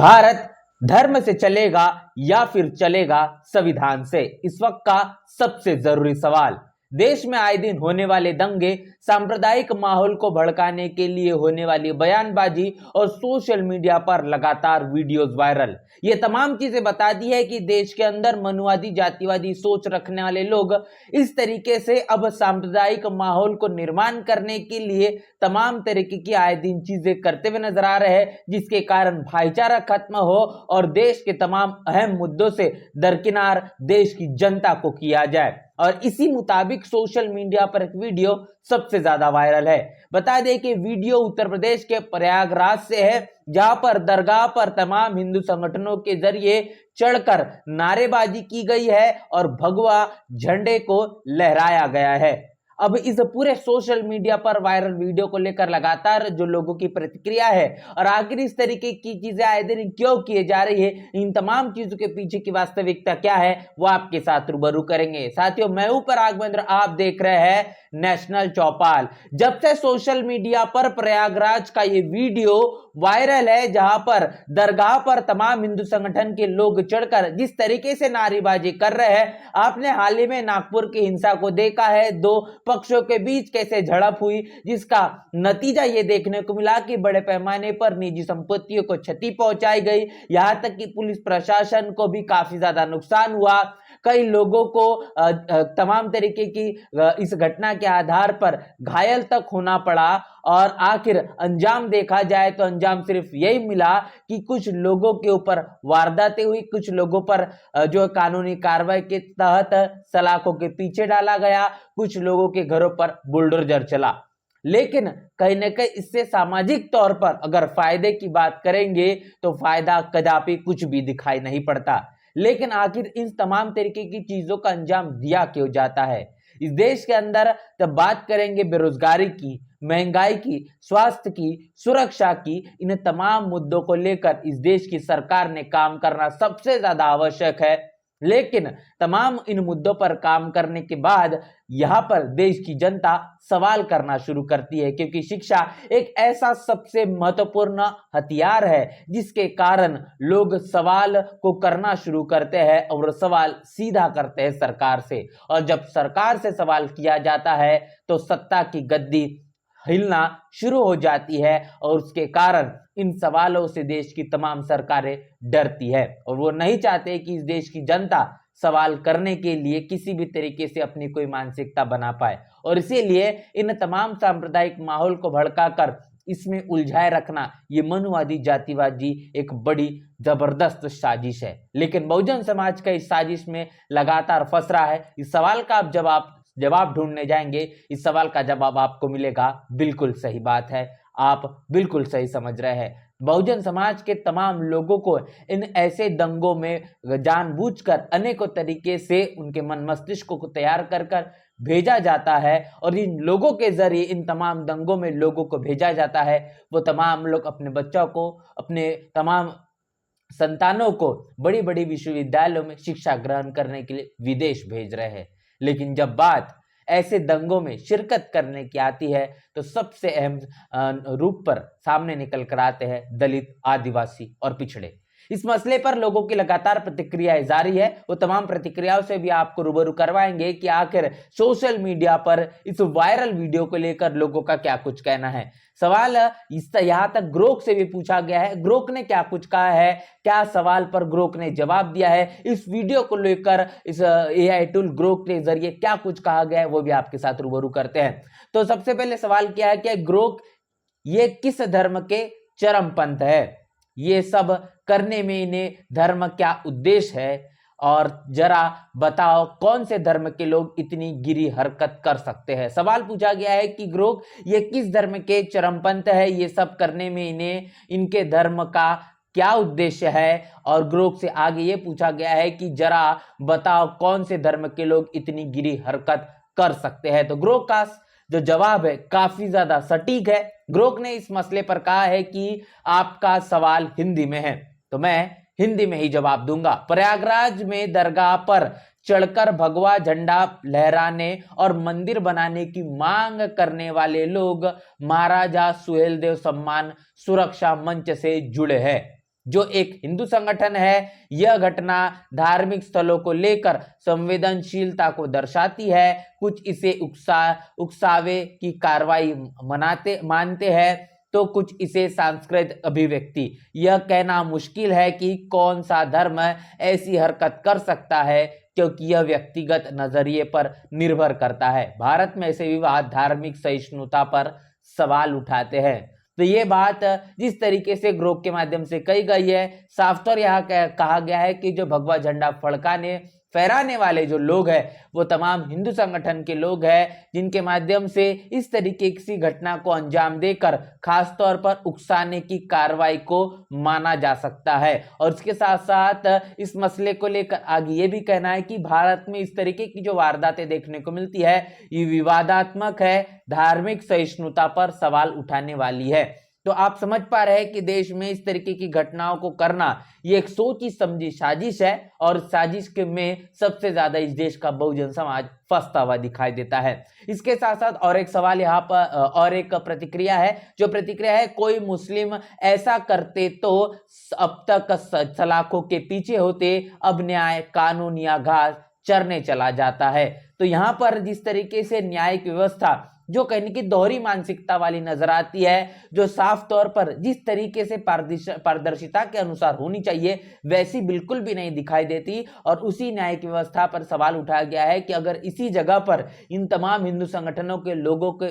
भारत धर्म से चलेगा या फिर चलेगा संविधान से? इस वक्त का सबसे जरूरी सवाल। देश में आए दिन होने वाले दंगे, सांप्रदायिक माहौल को भड़काने के लिए होने वाली बयानबाजी और सोशल मीडिया पर लगातार वीडियोस वायरल, ये तमाम चीजें बताती है कि देश के अंदर मनुवादी जातिवादी सोच रखने वाले लोग इस तरीके से अब सांप्रदायिक माहौल को निर्माण करने के लिए तमाम तरीके की आए दिन चीजें करते हुए नजर आ रहे हैं, जिसके कारण भाईचारा खत्म हो और देश के तमाम अहम मुद्दों से दरकिनार देश की जनता को किया जाए। और इसी मुताबिक सोशल मीडिया पर एक वीडियो सबसे ज्यादा वायरल है। बता दें कि वीडियो उत्तर प्रदेश के प्रयागराज से है, जहां पर दरगाह पर तमाम हिंदू संगठनों के जरिए चढ़कर नारेबाजी की गई है और भगवा झंडे को लहराया गया है। अब इस पूरे सोशल मीडिया पर वायरल वीडियो को लेकर लगातार जो लोगों की प्रतिक्रिया है और आखिर इस तरीके की चीजें आए दिन क्यों किए जा रही है, इन तमाम चीजों के पीछे की वास्तविकता क्या है, वो आपके साथ रूबरू करेंगे। साथियों, मैं हूं पराग महेंद्र, आप देख रहे हैं नेशनल चौपाल। जब से सोशल मीडिया पर प्रयागराज का ये वीडियो वायरल है, जहां पर दरगाह पर तमाम हिंदू संगठन के लोग चढ़कर जिस तरीके से नारेबाजी कर रहे हैं, आपने हाल ही में नागपुर की हिंसा को देखा है, दो पक्षों के बीच कैसे झड़प हुई, जिसका नतीजा ये देखने को मिला कि बड़े पैमाने पर निजी संपत्तियों को क्षति पहुंचाई गई, यहां तक कि पुलिस प्रशासन को भी काफी ज्यादा नुकसान हुआ। कई लोगों को तमाम तरीके की इस घटना के आधार पर घायल तक होना पड़ा और आखिर अंजाम देखा जाए तो अंजाम सिर्फ यही मिला कि कुछ लोगों के ऊपर वारदातें हुई, कुछ लोगों पर जो कानूनी कार्रवाई के तहत सलाखों के पीछे डाला गया, कुछ लोगों के घरों पर बुलडोजर चला। लेकिन कहीं ना कहीं इससे सामाजिक तौर पर अगर फायदे की बात करेंगे तो फायदा कदापि कुछ भी दिखाई नहीं पड़ता। लेकिन आखिर इन तमाम तरीके की चीजों का अंजाम दिया क्यों जाता है? इस देश के अंदर जब बात करेंगे बेरोजगारी की, महंगाई की, स्वास्थ्य की, सुरक्षा की, इन तमाम मुद्दों को लेकर इस देश की सरकार ने काम करना सबसे ज्यादा आवश्यक है। लेकिन तमाम इन मुद्दों पर काम करने के बाद यहां पर देश की जनता सवाल करना शुरू करती है, क्योंकि शिक्षा एक ऐसा सबसे महत्वपूर्ण हथियार है जिसके कारण लोग सवाल को करना शुरू करते हैं और सवाल सीधा करते हैं सरकार से। और जब सरकार से सवाल किया जाता है तो सत्ता की गद्दी हिलना शुरू हो जाती है और उसके कारण इन सवालों से देश की तमाम सरकारें डरती है और वो नहीं चाहते कि इस देश की जनता सवाल करने के लिए किसी भी तरीके से अपनी कोई मानसिकता बना पाए। और इसीलिए इन तमाम सांप्रदायिक माहौल को भड़काकर इसमें उलझाए रखना ये मनुवादी जातिवादी एक बड़ी जबरदस्त साजिश है। लेकिन बहुजन समाज का इस साजिश में लगातार फंस रहा है। इस सवाल का आप जवाब ढूंढने जाएंगे, इस सवाल का जवाब आपको मिलेगा बिल्कुल सही बात है, आप बिल्कुल सही समझ रहे हैं। बहुजन समाज के तमाम लोगों को इन ऐसे दंगों में जानबूझकर अनेकों तरीके से उनके मन मस्तिष्क को तैयार कर भेजा जाता है और इन लोगों के जरिए इन तमाम दंगों में लोगों को भेजा जाता है। वो तमाम लोग अपने बच्चों को, अपने तमाम संतानों को बड़ी बड़ी विश्वविद्यालयों में शिक्षा ग्रहण करने के लिए विदेश भेज रहे हैं। लेकिन जब बात ऐसे दंगों में शिरकत करने की आती है तो सबसे अहम रूप पर सामने निकल कर आते हैं दलित, आदिवासी और पिछड़े। इस मसले पर लोगों की लगातार प्रतिक्रियाएं जारी है। वो तमाम प्रतिक्रियाओं से भी आपको रूबरू करवाएंगे कि आखिर सोशल मीडिया पर इस वायरल वीडियो को लेकर लोगों का क्या कुछ कहना है। सवाल यहां तक ग्रोक से भी पूछा गया है, ग्रोक ने क्या कुछ कहा है, क्या सवाल पर ग्रोक ने जवाब दिया है, इस वीडियो को लेकर इस एआई टूल ग्रोक के जरिए क्या कुछ कहा गया है, वो भी आपके साथ रूबरू करते हैं। तो सबसे पहले सवाल क्या है कि ग्रोक ये किस धर्म के चरमपंथ है, ये सब करने में इन्हें धर्म क्या उद्देश्य है, और जरा बताओ कौन से धर्म के लोग इतनी गिरी हरकत कर सकते हैं। सवाल पूछा गया है कि ग्रोक ये किस धर्म के चरमपंथ है, ये सब करने में इन्हें इनके धर्म का क्या उद्देश्य है। और ग्रोक से आगे ये पूछा गया है कि जरा बताओ कौन से धर्म के लोग इतनी गिरी हरकत कर सकते हैं। तो ग्रोक का जो जवाब है काफी ज्यादा सटीक है। ग्रोक ने इस मसले पर कहा है कि आपका सवाल हिंदी में है, तो मैं हिंदी में ही जवाब दूंगा। प्रयागराज में दरगाह पर चढ़कर भगवा झंडा लहराने और मंदिर बनाने की मांग करने वाले लोग महाराजा सुहेलदेव सम्मान सुरक्षा मंच से जुड़े हैं। जो एक हिंदू संगठन है, यह घटना धार्मिक स्थलों को लेकर संवेदनशीलता को दर्शाती है। कुछ इसे उकसावे की कार्रवाई मानते हैं, तो कुछ इसे सांस्कृतिक अभिव्यक्ति। यह कहना मुश्किल है कि कौन सा धर्म ऐसी हरकत कर सकता है, क्योंकि यह व्यक्तिगत नजरिए पर निर्भर करता है। भारत में ऐसे विवाद धार्मिक सहिष्णुता पर सवाल उठाते हैं। तो ये बात जिस तरीके से ग्रोक के माध्यम से कही गई है, साफ तौर यहाँ कहा गया है कि जो भगवा झंडा फहराने वाले जो लोग हैं वो तमाम हिंदू संगठन के लोग हैं, जिनके माध्यम से इस तरीके की घटना को अंजाम देकर खास तौर पर उकसाने की कार्रवाई को माना जा सकता है। और इसके साथ साथ इस मसले को लेकर आगे ये भी कहना है कि भारत में इस तरीके की जो वारदातें देखने को मिलती है ये विवादात्मक है, धार्मिक सहिष्णुता पर सवाल उठाने वाली है। तो आप समझ पा रहे हैं कि देश में इस तरीके की घटनाओं को करना ये एक सोची समझी साजिश है, और साजिश के में सबसे ज्यादा इस देश का बहुजन समाज फंसता हुआ दिखाई देता है। इसके साथ साथ और एक सवाल यहाँ पर और एक प्रतिक्रिया है, जो प्रतिक्रिया है, कोई मुस्लिम ऐसा करते तो अब तक सलाखों के पीछे होते, अब न्याय कानून या घास चरने चला जाता है। तो यहाँ पर जिस तरीके से न्यायिक व्यवस्था जो कहने की दोहरी मानसिकता वाली नजर आती है, जो साफ तौर पर जिस तरीके से पारदर्शिता के अनुसार होनी चाहिए वैसी बिल्कुल भी नहीं दिखाई देती, और उसी न्यायिक व्यवस्था पर सवाल उठाया गया है कि अगर इसी जगह पर इन तमाम हिंदू संगठनों के लोगों के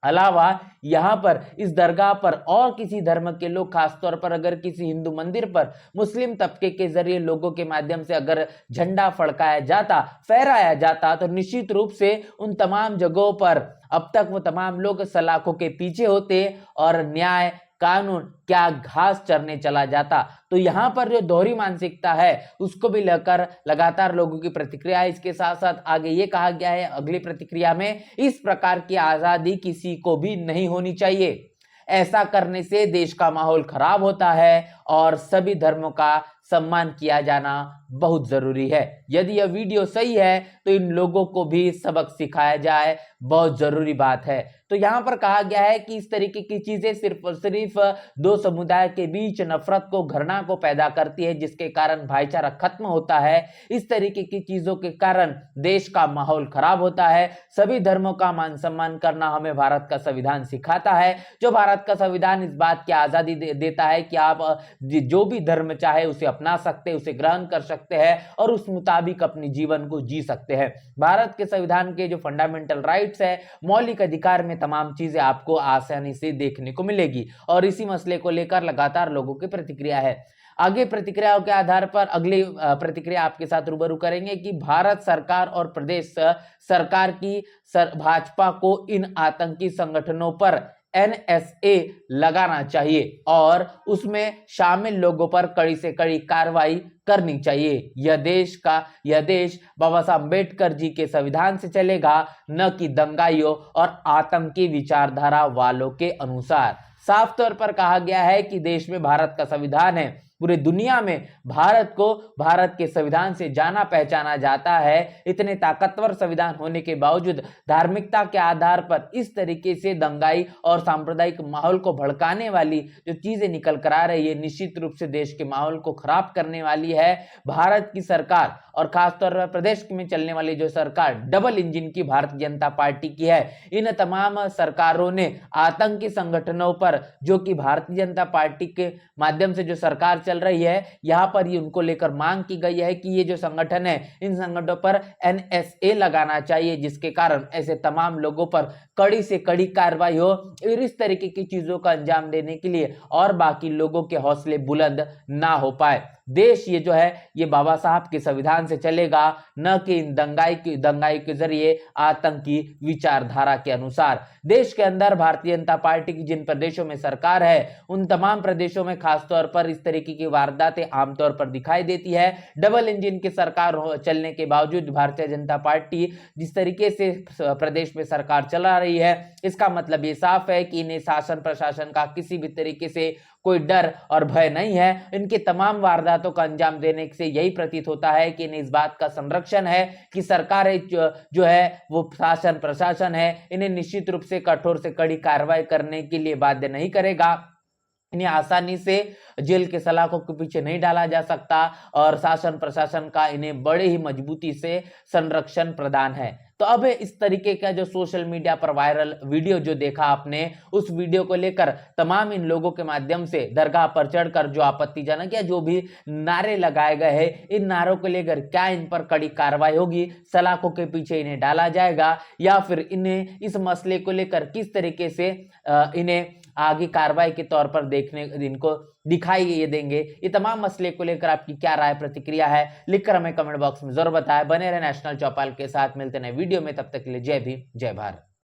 अलावा यहाँ पर इस दरगाह पर और किसी धर्म के लोग, खासतौर पर अगर किसी हिंदू मंदिर पर मुस्लिम तबके के जरिए लोगों के माध्यम से अगर झंडा फहराया जाता तो निश्चित रूप से उन तमाम जगहों पर अब तक वो तमाम लोग सलाखों के पीछे होते और न्याय कानून क्या घास चरने चला जाता। तो यहाँ पर जो दोहरी मानसिकता है उसको भी लेकर लगातार लोगों की प्रतिक्रिया है। इसके साथ साथ आगे ये कहा गया है अगली प्रतिक्रिया में, इस प्रकार की आजादी किसी को भी नहीं होनी चाहिए। ऐसा करने से देश का माहौल खराब होता है और सभी धर्मों का सम्मान किया जाना बहुत जरूरी है। यदि यह वीडियो सही है तो इन लोगों को भी सबक सिखाया जाए, बहुत जरूरी बात है। तो यहाँ पर कहा गया है कि इस तरीके की चीजें सिर्फ और सिर्फ दो समुदाय के बीच नफरत को, घृणा को पैदा करती है, जिसके कारण भाईचारा खत्म होता है। इस तरीके की चीजों के कारण देश का माहौल खराब होता है। सभी धर्मों का मान सम्मान करना हमें भारत का संविधान सिखाता है। जो भारत का संविधान इस बात की आजादी देता है कि आप जो भी धर्म चाहे उसे अपना सकते हैं, उसे ग्रहण कर सकते हैं और उस मुताबिक अपने जीवन को जी सकते हैं। भारत के संविधान के जो फंडामेंटल राइट्स है, मौलिक अधिकार में तमाम चीजें आपको आसानी से देखने को मिलेगी, और इसी मसले को लेकर लगातार लोगों की प्रतिक्रिया है। आगे प्रतिक्रियाओं के आधार पर अगली प्रतिक्रिया आपके साथ रूबरू करेंगे कि भारत सरकार और प्रदेश सरकार की भाजपा को इन आतंकी संगठनों पर NSA लगाना चाहिए और उसमें शामिल लोगों पर कड़ी से कड़ी कार्रवाई करनी चाहिए। यह देश बाबा साहब अम्बेडकर जी के संविधान से चलेगा, न कि दंगाइयों और आतंकी विचारधारा वालों के अनुसार। साफ तौर पर कहा गया है कि देश में भारत का संविधान है, पूरे दुनिया में भारत को भारत के संविधान से जाना पहचाना जाता है। इतने ताकतवर संविधान होने के बावजूद धार्मिकता के आधार पर इस तरीके से दंगाई और सांप्रदायिक माहौल को भड़काने वाली जो चीजें निकल कर आ रही है, निश्चित रूप से देश के माहौल को खराब करने वाली है। भारत की सरकार और खासतौर पर प्रदेश में चलने वाली जो सरकार डबल इंजन की भारतीय जनता पार्टी की है, इन तमाम सरकारों ने आतंकी संगठनों पर, जो कि भारतीय जनता पार्टी के माध्यम से जो सरकार चल रही है, यहाँ पर ये उनको लेकर मांग की गई है कि ये जो संगठन है इन संगठनों पर NSA लगाना चाहिए, जिसके कारण ऐसे तमाम लोगों पर कड़ी से कड़ी कार्रवाई हो और इस तरीके की चीजों का अंजाम देने के लिए और बाकी लोगों के हौसले बुलंद ना हो पाए। देश ये जो है ये बाबा साहब के संविधान से चलेगा, न कि इन दंगाई के जरिए आतंकी विचारधारा के अनुसार। देश के अंदर भारतीय जनता पार्टी की जिन प्रदेशों में सरकार है उन तमाम प्रदेशों में खासतौर पर इस तरीके की वारदातें आमतौर पर दिखाई देती है। डबल इंजन की सरकार चलने के बावजूद भारतीय जनता पार्टी जिस तरीके से प्रदेश में सरकार चला रही है, इसका मतलब ये साफ है कि इन्हें शासन प्रशासन का किसी भी तरीके से कोई डर और भय नहीं है। इनके तमाम वारदातों का अंजाम देने से यही प्रतीत होता है कि इन्हें इस बात का संरक्षण है कि सरकार जो है वो शासन प्रशासन है, इन्हें निश्चित रूप से कठोर से कड़ी कार्रवाई करने के लिए बाध्य नहीं करेगा। इन्हें आसानी से जेल के सलाखों के पीछे नहीं डाला जा सकता और शासन प्रशासन का इन्हें बड़े ही मजबूती से संरक्षण प्रदान है। तो अब इस तरीके का जो सोशल मीडिया पर वायरल वीडियो जो देखा आपने, उस वीडियो को लेकर तमाम इन लोगों के माध्यम से दरगाह पर चढ़कर जो आपत्तिजनक या जो भी नारे लगाए गए हैं, इन नारों को लेकर क्या इन पर कड़ी कार्रवाई होगी, सलाखों के पीछे इन्हें डाला जाएगा या फिर इन्हें इस मसले को लेकर किस तरीके से इन्हें आगे कार्रवाई के तौर पर देखने इनको दिखाई ये देंगे, ये तमाम मसले को लेकर आपकी क्या राय प्रतिक्रिया है लिखकर हमें कमेंट बॉक्स में जरूर बताएं। बने रहे नेशनल चौपाल के साथ, मिलते हैं वीडियो में, तब तक के लिए जय भीम जय भारत।